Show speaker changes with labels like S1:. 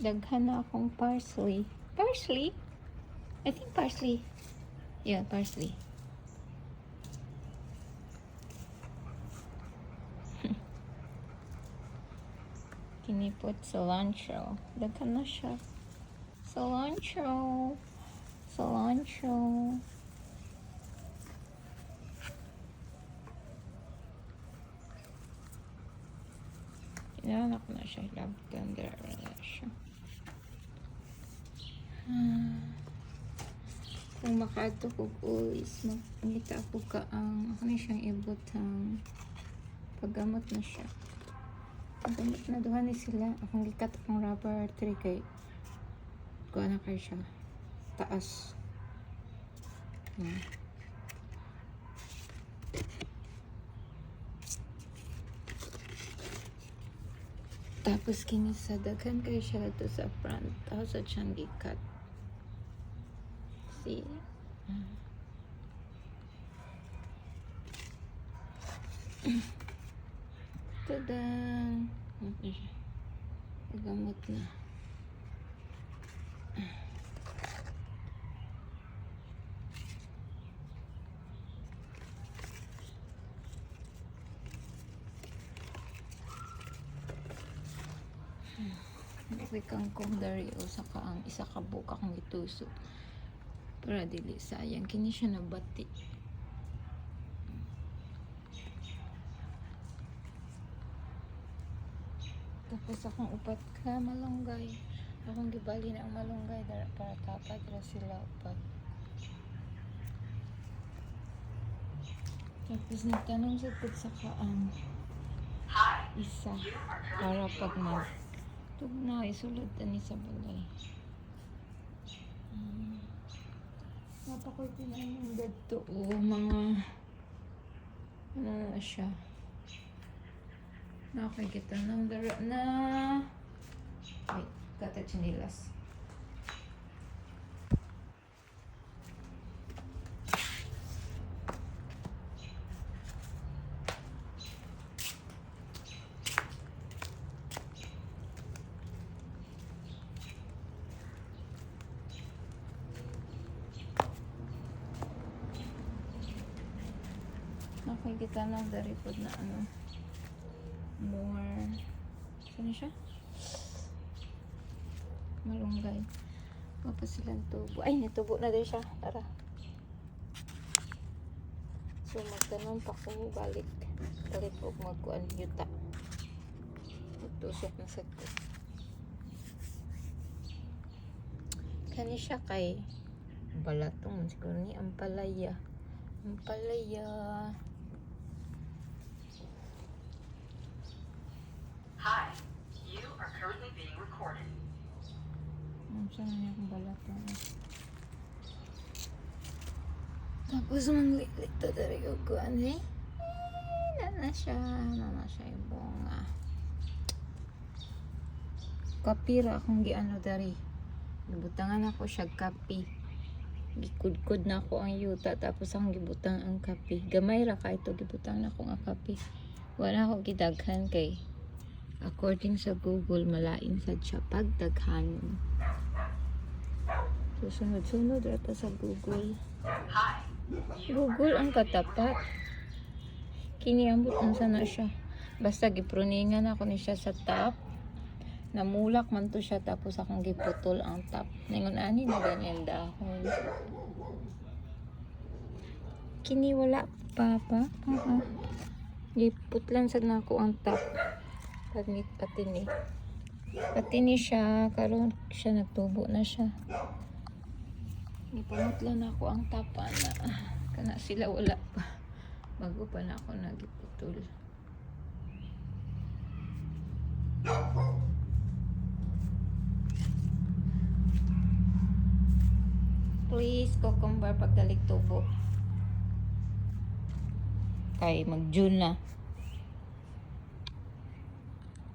S1: Daghan na akong parsley. Parsley? I think parsley. Yeah, parsley. Kinipot cilantro. Daghan na siya. Cilantro. Cilantro. Inanak na siya. Lavender na siya. Kung makato ko is magpangita ko ka ang ako na siyang ibutang paggamot na siya. Paggamot na duha ni sila. Akong gikat akong rubber tree kay kuha na kayo siya. Taas. Tapos kinisadagan kayo siya dito sa front. Tapos at siyang gikat. See? Tada! Pagamot na. May kangkong dari o saka ang isa ka buka kong itusok para dili sayang kini siya nabati. Tapos akong upat ka malunggay, akong gibali na ang malunggay para tapad ra sila upat. Tapos nagtanong sa saka ang isa para pag na isulod ni sa balay. Napakoy tinayin yung gadto o mga ano na siya. Nakakita ng dara na wait, kata chinilas. Nakikita na dari po na ano more saan siya? Malunggay. Tapos silang tubo. Ay, natubo na din siya. Tara. So, magtanong pa ko balik. Balik po magkuhan yuta. Tusok na sa ko. Kani siya kay balatong. Siguro ni ampalaya. Ampalaya.
S2: Hi, you are currently being recorded.
S1: Saan niya akong balatong. Tapos manglilit to dari ko kuhan eh. Na siya yung bunga. Kapira akong giano dari. Gibutangan ako siya kapi. Gikudkod na ako ang yuta tapos akong gibutang ang kapi. Gamay ra ka ito gibutang na ako ang kapi. Wala ako gidaghan kay according sa Google malain sad siya pagdaghanon. So sunod-sunod rata sa Google. Google ang katapat. Kiniambot unsa na siya. Basta gipruningan ako ni siya sa top. Namulak man to siya tapos akong giputol ang top. Ningon ani na ganyan dahon. Kini wala pa. Giputlan sad na ako ang top. Patini siya karon siya nagtubo na siya. Ipamutlan ako ang tapa na kana sila wala pa. Bago pa na ako nagiputol. Please, cucumber pagdalik tubo. Kay mag-June na.